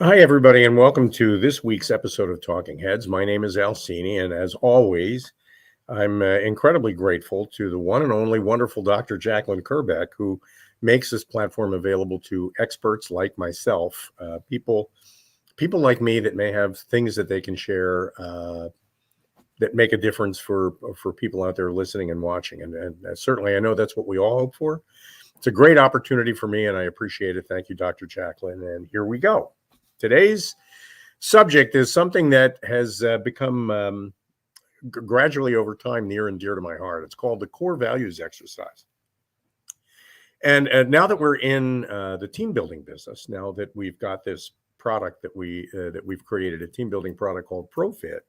Hi, everybody, and welcome to this week's episode of Talking Heads. My name is Cini, and as always, I'm incredibly grateful to the one and only wonderful Dr. Jacqueline Kerbeck, who makes this platform available to experts like myself, people like me that may have things that they can share that make a difference for people out there listening and watching. And certainly, I know that's what we all hope for. It's a great opportunity for me, and I appreciate it. Thank you, Dr. Jacqueline. And here we go. Today's subject is something that has become gradually over time near and dear to my heart. It's called the core values exercise. And now that we're in the team building business, now that we've got this product that we've created, a team building product called ProFit,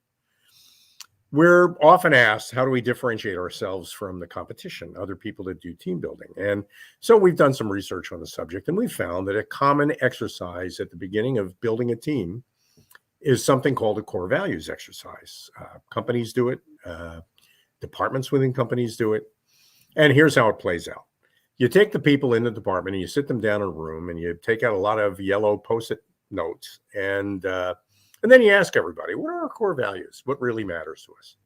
we're often asked, how do we differentiate ourselves from the competition, other people that do team building? And so we've done some research on the subject, and we found that a common exercise at the beginning of building a team is something called a core values exercise. Companies do it. Departments within companies do it. And here's how it plays out. You take the people in the department and you sit them down in a room and you take out a lot of yellow Post-it notes and then you ask everybody, what are our core values? What really matters to us?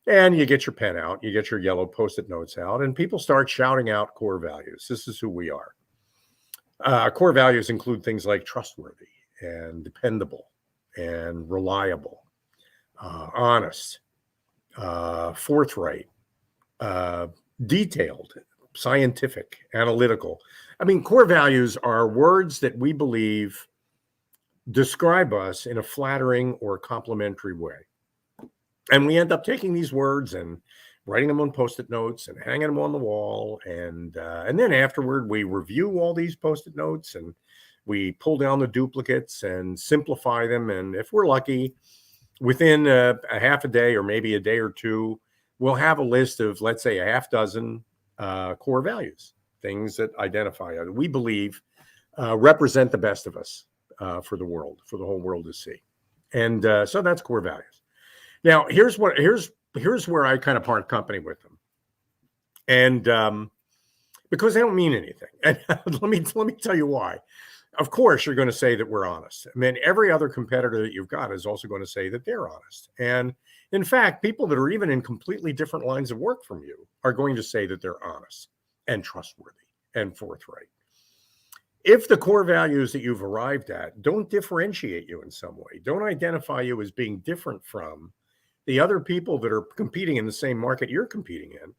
And you get your pen out, you get your yellow Post-it notes out, and people start shouting out core values. This is who we are. Core values include things like trustworthy and dependable and reliable, honest, forthright, detailed, scientific, analytical. I mean, core values are words that we believe describe us in a flattering or complimentary way. And we end up taking these words and writing them on Post-it notes and hanging them on the wall. And then afterward, we review all these Post-it notes and we pull down the duplicates and simplify them. And if we're lucky, within a half a day or maybe a day or two, we'll have a list of, let's say, a half dozen core values, things that identify us, we believe represent the best of us. For the world, for the whole world to see. And so that's core values. Now, here's where I kind of part company with them. And because they don't mean anything. And let me tell you why. Of course, you're going to say that we're honest. I mean, every other competitor that you've got is also going to say that they're honest. And in fact, people that are even in completely different lines of work from you are going to say that they're honest and trustworthy and forthright. If the core values that you've arrived at don't differentiate you in some way, don't identify you as being different from the other people that are competing in the same market you're competing in,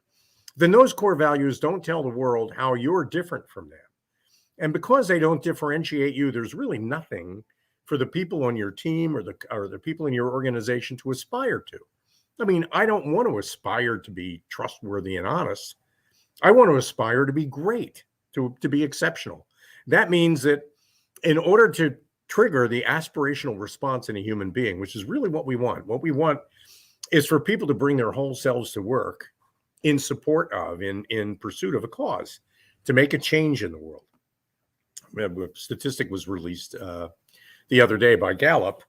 then those core values don't tell the world how you're different from them. And because they don't differentiate you, there's really nothing for the people on your team or the people in your organization to aspire to. I mean, I don't want to aspire to be trustworthy and honest. I want to aspire to be great, to be exceptional. That means that in order to trigger the aspirational response in a human being, which is really what we want is for people to bring their whole selves to work in support of, in pursuit of a cause, to make a change in the world. A statistic was released the other day by Gallup.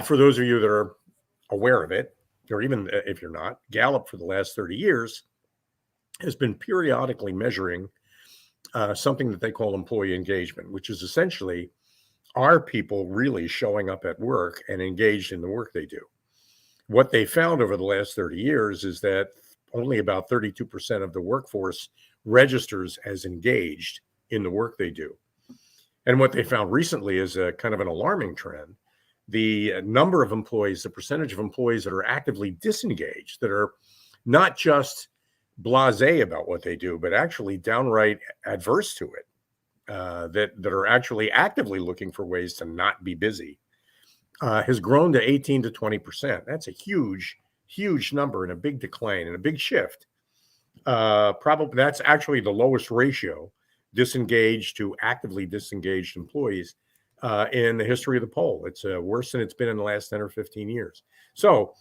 For those of you that are aware of it, or even if you're not, Gallup for the last 30 years has been periodically measuring something that they call employee engagement, which is essentially, are people really showing up at work and engaged in the work they do? What they found over the last 30 years is that only about 32% of the workforce registers as engaged in the work they do. And what they found recently is a kind of an alarming trend. The number of employees, the percentage of employees that are actively disengaged, that are not just blasé about what they do, but actually downright adverse to it, that are actually actively looking for ways to not be busy, has grown to 18 to 20%. That's a huge number and a big decline and a big shift. Probably that's actually the lowest ratio, disengaged to actively disengaged employees in the history of the poll. It's worse than it's been in the last 10 or 15 years. So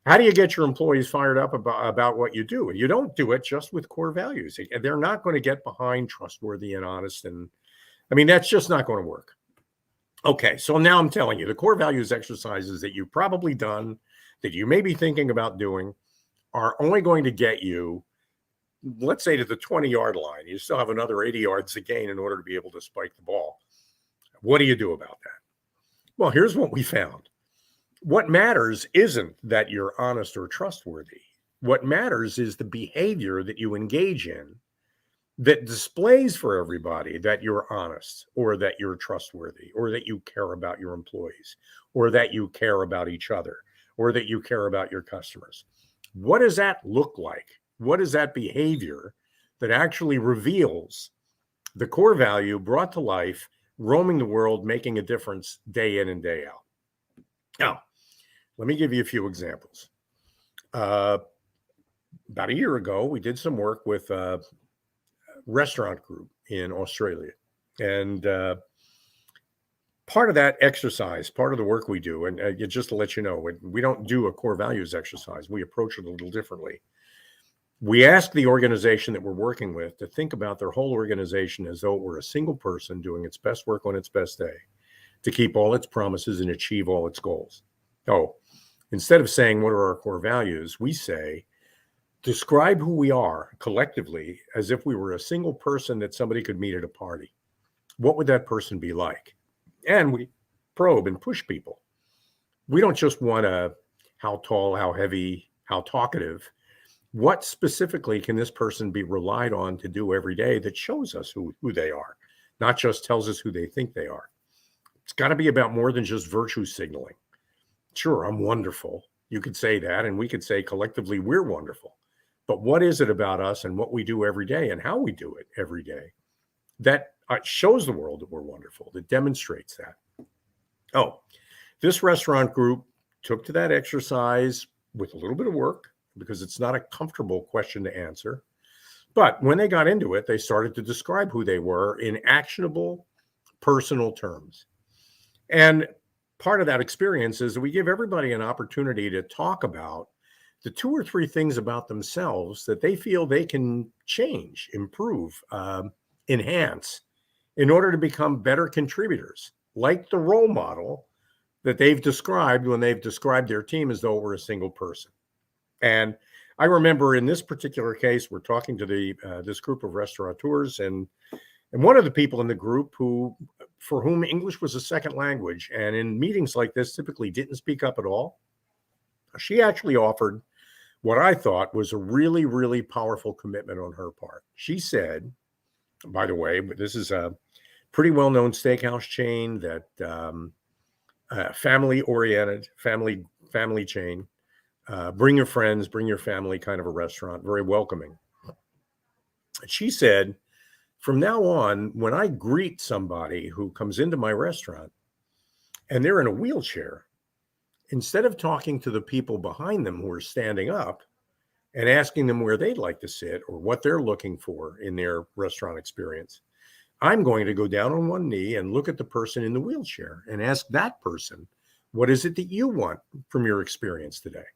how do you get your employees fired up about what you do? And you don't do it just with core values. They're not going to get behind trustworthy and honest. And I mean, that's just not going to work. Okay, so now I'm telling you, the core values exercises that you've probably done, that you may be thinking about doing, are only going to get you, let's say, to the 20-yard line. You still have another 80 yards to gain in order to be able to spike the ball. What do you do about that? Well, here's what we found. What matters isn't that you're honest or trustworthy. What matters is the behavior that you engage in that displays for everybody that you're honest or that you're trustworthy or that you care about your employees or that you care about each other or that you care about your customers. What does that look like? What is that behavior that actually reveals the core value brought to life, roaming the world, making a difference day in and day out? Now, let me give you a few examples. About a year ago, we did some work with a restaurant group in Australia. And part of that exercise, part of the work we do, and just to let you know, we don't do a core values exercise. We approach it a little differently. We ask the organization that we're working with to think about their whole organization as though it were a single person doing its best work on its best day to keep all its promises and achieve all its goals. Oh, instead of saying, what are our core values? We say, describe who we are collectively as if we were a single person that somebody could meet at a party. What would that person be like? And we probe and push people. We don't just want how tall, how heavy, how talkative. What specifically can this person be relied on to do every day that shows us who they are, not just tells us who they think they are? It's got to be about more than just virtue signaling. Sure, I'm wonderful. You could say that, and we could say collectively we're wonderful. But what is it about us and what we do every day and how we do it every day that shows the world that we're wonderful, that demonstrates that? Oh, this restaurant group took to that exercise with a little bit of work because it's not a comfortable question to answer. But when they got into it, they started to describe who they were in actionable, personal terms. And part of that experience is that we give everybody an opportunity to talk about the 2 or 3 things about themselves that they feel they can change, improve, enhance in order to become better contributors, like the role model that they've described when they've described their team as though it were a single person. And I remember in this particular case, we're talking to this group of restaurateurs, and one of the people in the group for whom English was a second language, and in meetings like this typically didn't speak up at all, she actually offered what I thought was a really, really powerful commitment on her part. She said, by the way, this is a pretty well-known steakhouse chain that family-oriented, family chain, bring your friends, bring your family kind of a restaurant, very welcoming. She said, from now on, when I greet somebody who comes into my restaurant and they're in a wheelchair, instead of talking to the people behind them who are standing up and asking them where they'd like to sit or what they're looking for in their restaurant experience, I'm going to go down on one knee and look at the person in the wheelchair and ask that person, what is it that you want from your experience today?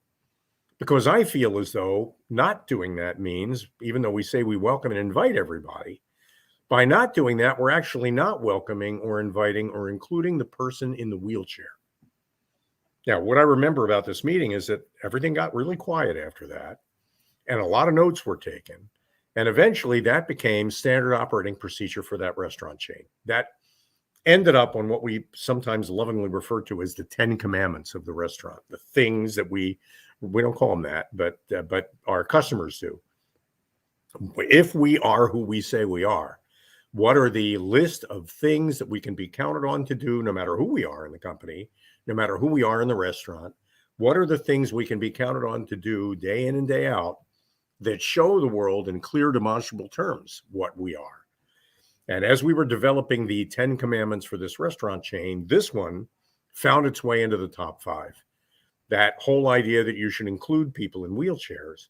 Because I feel as though not doing that means, even though we say we welcome and invite everybody, by not doing that, we're actually not welcoming or inviting or including the person in the wheelchair. Now, what I remember about this meeting is that everything got really quiet after that, and a lot of notes were taken. And eventually that became standard operating procedure for that restaurant chain. That ended up on what we sometimes lovingly refer to as the 10 commandments of the restaurant, the things that we don't call them that, but our customers do. If we are who we say we are, what are the list of things that we can be counted on to do no matter who we are in the company, no matter who we are in the restaurant? What are the things we can be counted on to do day in and day out that show the world in clear, demonstrable terms what we are? And as we were developing the 10 commandments for this restaurant chain, this one found its way into the top 5. That whole idea that you should include people in wheelchairs,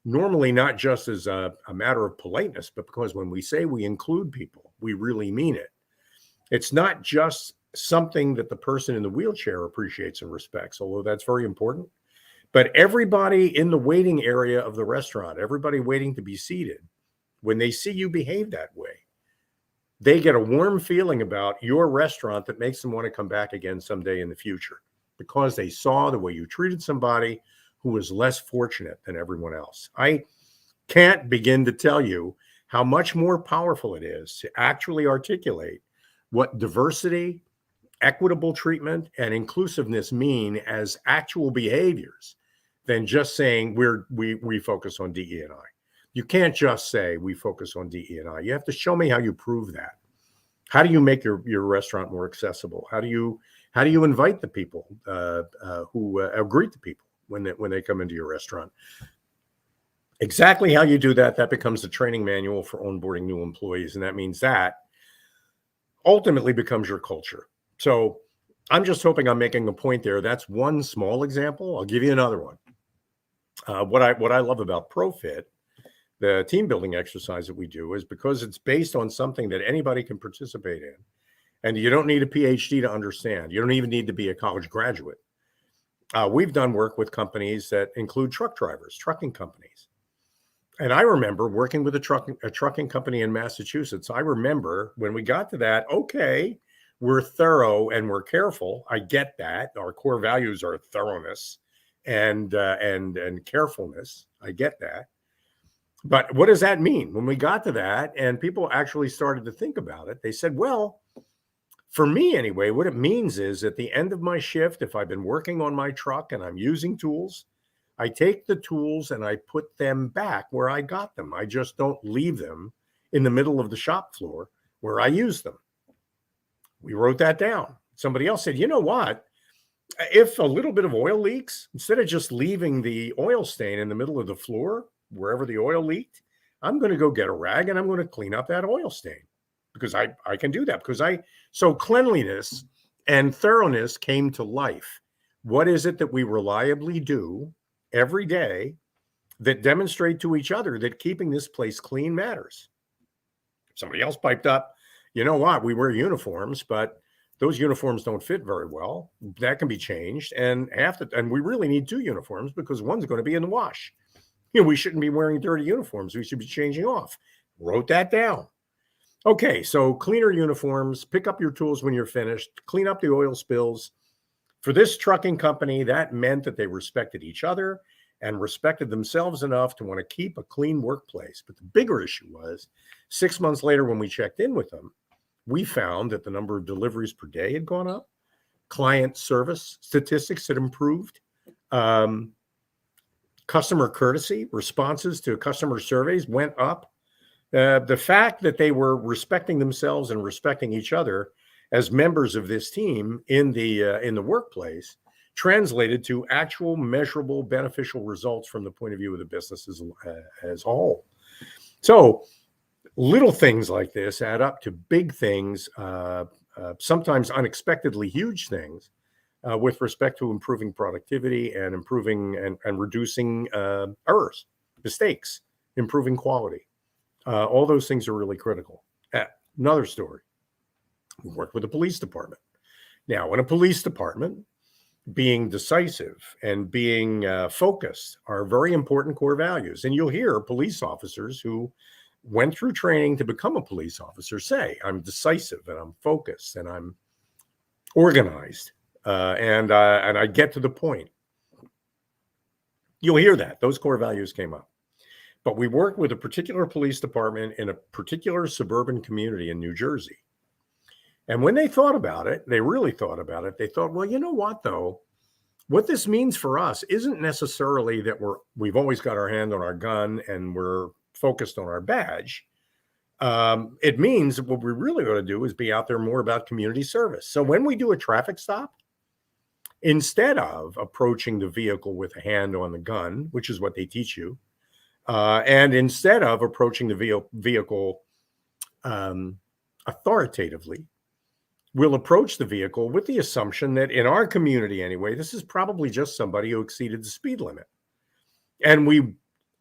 normally not just as a matter of politeness, but because when we say we include people, we really mean it. It's not just something that the person in the wheelchair appreciates and respects, although that's very important, but everybody in the waiting area of the restaurant, everybody waiting to be seated, when they see you behave that way, they get a warm feeling about your restaurant that makes them want to come back again someday in the future because they saw the way you treated somebody who was less fortunate than everyone else. I can't begin to tell you how much more powerful it is to actually articulate what diversity equitable treatment and inclusiveness mean as actual behaviors than just saying we focus on DE&I. You can't just say we focus on DE&I. You have to show me how you prove that. How do you make your restaurant more accessible? How do you invite the people who greet the people when they come into your restaurant? Exactly how you do that becomes the training manual for onboarding new employees, and that means that ultimately becomes your culture. So I'm just hoping I'm making a point there. That's one small example. I'll give you another one. What I love about ProFit, the team building exercise that we do, is because it's based on something that anybody can participate in. And you don't need a PhD to understand. You don't even need to be a college graduate. We've done work with companies that include truck drivers, trucking companies. And I remember working with a trucking company in Massachusetts. I remember when we got to that, okay, we're thorough and we're careful. I get that. Our core values are thoroughness and carefulness. I get that. But what does that mean? When we got to that and people actually started to think about it, they said, well, for me anyway, what it means is at the end of my shift, if I've been working on my truck and I'm using tools, I take the tools and I put them back where I got them. I just don't leave them in the middle of the shop floor where I use them. We wrote that down. Somebody else said, you know what? If a little bit of oil leaks, instead of just leaving the oil stain in the middle of the floor, wherever the oil leaked, I'm going to go get a rag and I'm going to clean up that oil stain because I can do that so cleanliness and thoroughness came to life. What is it that we reliably do every day that demonstrate to each other that keeping this place clean matters? Somebody else piped up, you know what? We wear uniforms, but those uniforms don't fit very well. That can be changed. And we really need 2 uniforms because one's going to be in the wash. We shouldn't be wearing dirty uniforms. We should be changing off. Wrote that down. Okay, so cleaner uniforms, pick up your tools when you're finished, clean up the oil spills. For this trucking company, that meant that they respected each other and respected themselves enough to want to keep a clean workplace. But the bigger issue was 6 months later when we checked in with them, we found that the number of deliveries per day had gone up. Client service statistics had improved. Customer courtesy, responses to customer surveys went up. The fact that they were respecting themselves and respecting each other as members of this team in the workplace translated to actual measurable beneficial results from the point of view of the business as a whole. So little things like this add up to big things, sometimes unexpectedly huge things, with respect to improving productivity and improving and reducing errors, mistakes, improving quality. All those things are really critical. Another story. We work with the police department. Now, in a police department, being decisive and being focused are very important core values. And you'll hear police officers who went through training to become a police officer say, I'm decisive and I'm focused and I'm organized and I get to the point. You'll hear that. Those core values came up. But we worked with a particular police department in a particular suburban community in New Jersey. And when they thought about it, they really thought about it. They thought, well, you know what, though? What this means for us isn't necessarily that we've always got our hand on our gun and we're focused on our badge. It means that what we really got to do is be out there more about community service. So when we do a traffic stop, instead of approaching the vehicle with a hand on the gun, which is what they teach you, and instead of approaching the vehicle authoritatively, we'll approach the vehicle with the assumption that in our community anyway, this is probably just somebody who exceeded the speed limit. And we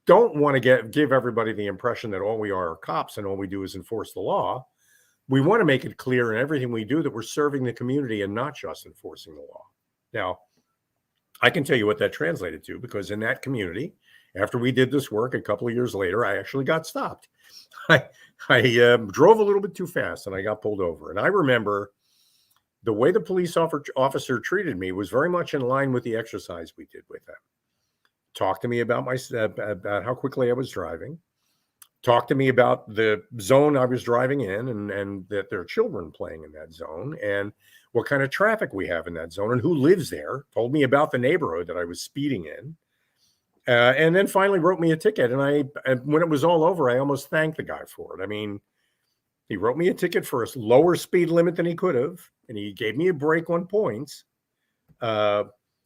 don't want to give everybody the impression that all we are cops and all we do is enforce the law. We want to make it clear in everything we do that we're serving the community and not just enforcing the law. Now, I can tell you what that translated to, because in that community, after we did this work a couple of years later, I actually got stopped. I drove a little bit too fast and I got pulled over. And I remember the way the police officer treated me was very much in line with the exercise we did with them. Talked to me about about how quickly I was driving. Talked to me about the zone I was driving in and that there are children playing in that zone. And what kind of traffic we have in that zone and who lives there, told me about the neighborhood that I was speeding in, and then finally wrote me a ticket. And when it was all over, I almost thanked the guy for it. I mean, he wrote me a ticket for a lower speed limit than he could have, and he gave me a break on points,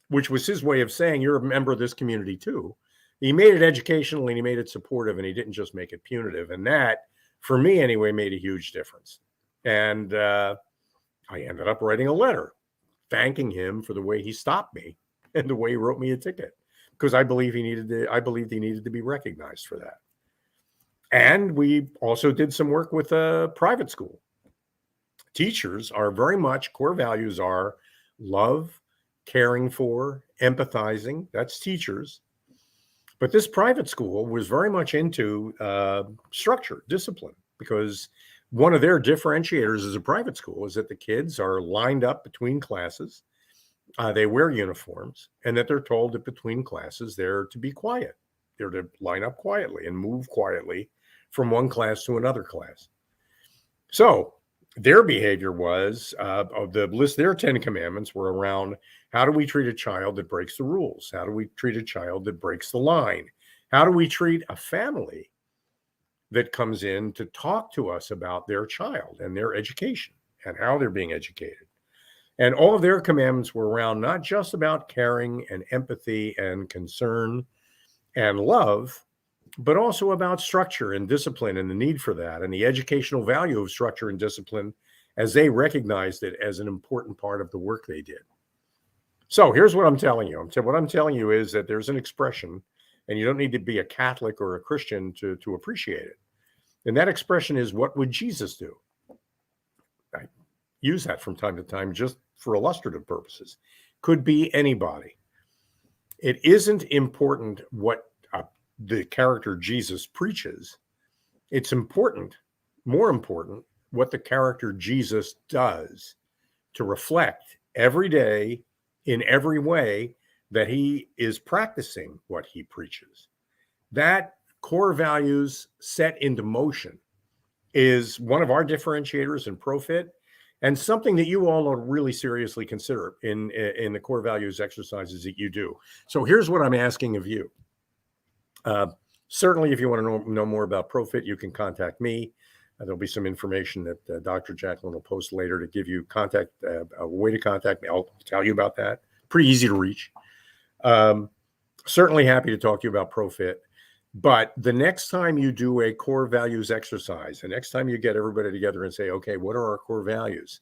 which was his way of saying, you're a member of this community too. He made it educational and he made it supportive, and he didn't just make it punitive. And that, for me anyway, made a huge difference. And I ended up writing a letter thanking him for the way he stopped me and the way he wrote me a ticket, because I believed he needed to be recognized for that. And we also did some work with a private school. Teachers are very much, core values are love, caring for, empathizing. That's teachers. But this private school was very much into structure, discipline, because one of their differentiators as a private school is that the kids are lined up between classes. They wear uniforms, and that they're told that between classes, they're to be quiet. They're to line up quietly and move quietly from one class to another class. So their behavior was, of the list, their 10 commandments were around, how do we treat a child that breaks the rules? How do we treat a child that breaks the line? How do we treat a family that comes in to talk to us about their child and their education and how they're being educated? And all of their commandments were around not just about caring and empathy and concern and love, but also about structure and discipline and the need for that and the educational value of structure and discipline, as they recognized it as an important part of the work they did. So here's what I'm telling you. What I'm telling you is that there's an expression, and you don't need to be a Catholic or a Christian to appreciate it. And that expression is, what would Jesus do? I use that from time to time just for illustrative purposes. Could be anybody. It isn't important what the character Jesus preaches. It's important, more important, what the character Jesus does to reflect every day in every way that he is practicing what he preaches. That core values set into motion is one of our differentiators in Profit, and something that you all ought to really seriously consider in the core values exercises that you do. So here's what I'm asking of you. Certainly, if you want to know more about Profit, you can contact me. There'll be some information that Dr. Jacqueline will post later to give you a way to contact me. I'll tell you about that. Pretty easy to reach. Certainly happy to talk to you about Profit. But the next time you do a core values exercise, the next time you get everybody together and say, okay, what are our core values?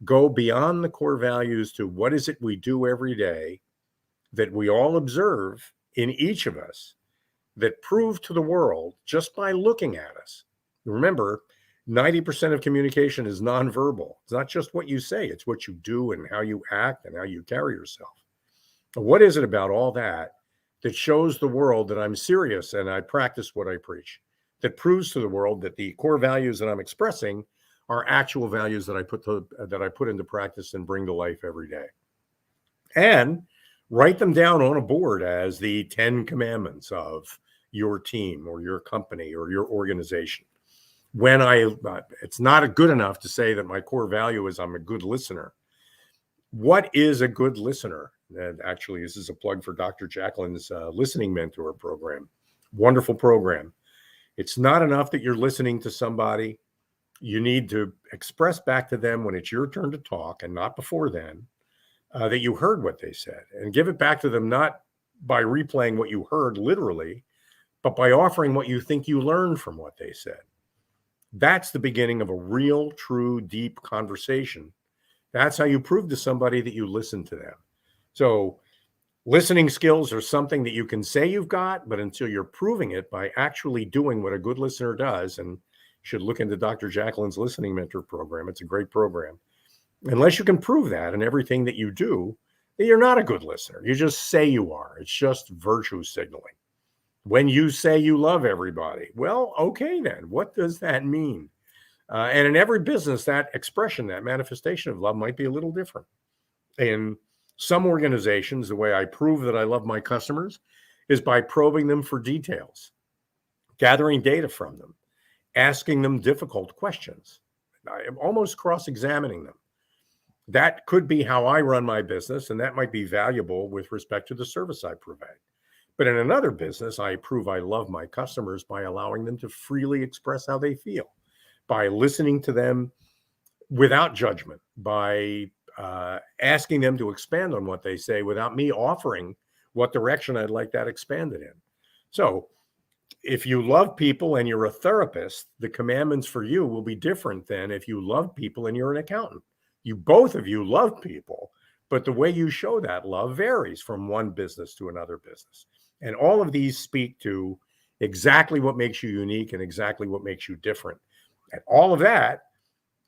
Go beyond the core values to what is it we do every day that we all observe in each of us that prove to the world just by looking at us. Remember, 90% of communication is nonverbal. It's not just what you say, it's what you do and how you act and how you carry yourself. What is it about all that shows the world that I'm serious and I practice what I preach, that proves to the world that the core values that I'm expressing are actual values that I put into practice and bring to life every day? And write them down on a board as the 10 commandments of your team or your company or your organization. When it's not good enough to say that my core value is I'm a good listener. What is a good listener? And actually, this is a plug for Dr. Jacqueline's Listening Mentor program. Wonderful program. It's not enough that you're listening to somebody. You need to express back to them when it's your turn to talk, and not before then, that you heard what they said, and give it back to them, not by replaying what you heard literally, but by offering what you think you learned from what they said. That's the beginning of a real, true, deep conversation. That's how you prove to somebody that you listen to them. So listening skills are something that you can say you've got, but until you're proving it by actually doing what a good listener does, and you should look into Dr. Jacqueline's Listening Mentor program. It's a great program. Unless you can prove that in everything that you do, that you're not a good listener. You just say you are. It's just virtue signaling. When you say you love everybody, well, okay, then what does that mean? And in every business, that expression, that manifestation of love might be a little different. In some organizations, the way I prove that I love my customers is by probing them for details, gathering data from them, asking them difficult questions. I am almost cross-examining them. that could be how I run my business, and that might be valuable with respect to the service I provide. But in another business, I prove I love my customers by allowing them to freely express how they feel, by listening to them without judgment, by asking them to expand on what they say without me offering what direction I'd like that expanded in. So if you love people and you're a therapist, the commandments for you will be different than if you love people and you're an accountant. You both of you love people, but the way you show that love varies from one business to another business. And all of these speak to exactly what makes you unique and exactly what makes you different. And all of that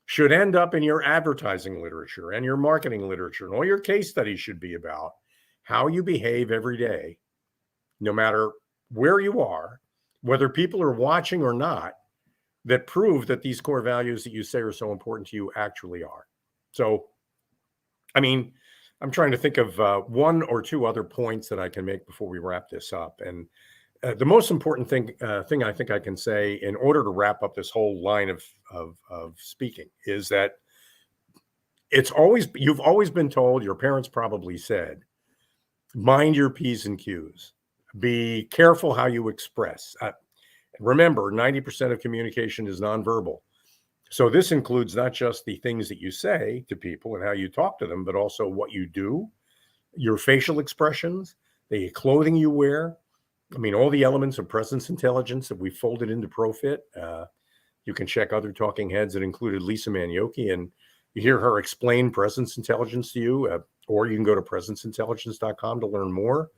should end up in your advertising literature and your marketing literature. And all your case studies should be about how you behave every day, no matter where you are, whether people are watching or not, that prove that these core values that you say are so important to you actually are. So, I mean, I'm trying to think of one or two other points that I can make before we wrap this up. And the most important thing I think I can say in order to wrap up this whole line of speaking is that you've always been told, your parents probably said, mind your P's and Q's. Be careful how you express. Remember, 90% of communication is nonverbal. So this includes not just the things that you say to people and how you talk to them, but also what you do, your facial expressions, the clothing you wear. I mean, all the elements of presence intelligence that we folded into ProFit. You can check other talking heads that included Lisa Manioki, and you hear her explain presence intelligence to you, or you can go to presenceintelligence.com to learn more.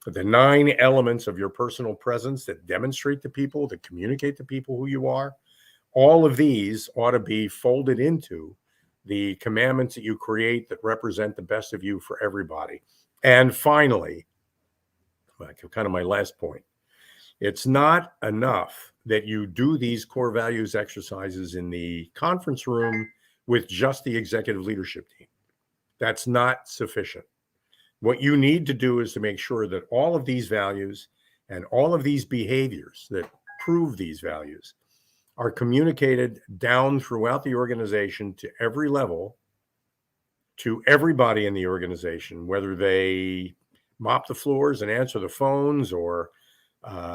The 9 elements of your personal presence that demonstrate to people, that communicate to people who you are. All of these ought to be folded into the commandments that you create that represent the best of you for everybody. And finally, kind of my last point, it's not enough that you do these core values exercises in the conference room with just the executive leadership team. That's not sufficient. What you need to do is to make sure that all of these values and all of these behaviors that prove these values are communicated down throughout the organization to every level, to everybody in the organization, whether they mop the floors and answer the phones or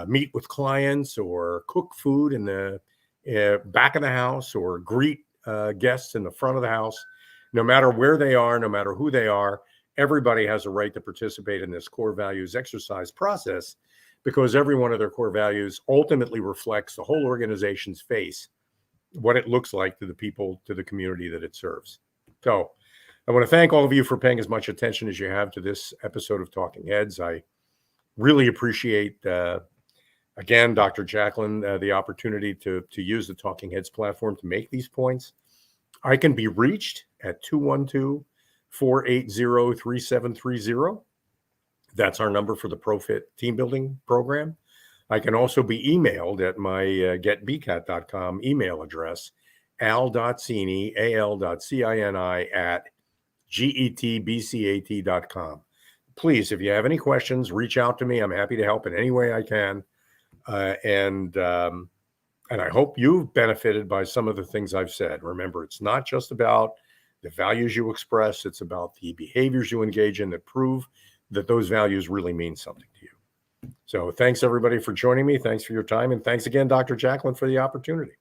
meet with clients or cook food in the back of the house or greet guests in the front of the house. No matter where they are, no matter who they are, everybody has a right to participate in this core values exercise process, because every one of their core values ultimately reflects the whole organization's face, what it looks like to the people, to the community that it serves. So I want to thank all of you for paying as much attention as you have to this episode of Talking Heads. I really appreciate, again, Dr. Jacqueline, the opportunity to use the Talking Heads platform to make these points. I can be reached at 212-480-3730. That's our number for the ProFit team building program. I can also be emailed at my getbcat.com email address, al.cini, al.cini at getbcat.com. Please, if you have any questions, reach out to me. I'm happy to help in any way I can. And I hope you've benefited by some of the things I've said. Remember, it's not just about the values you express. It's about the behaviors you engage in that prove that those values really mean something to you. So thanks, everybody, for joining me. Thanks for your time. And thanks again, Dr. Jacqueline, for the opportunity.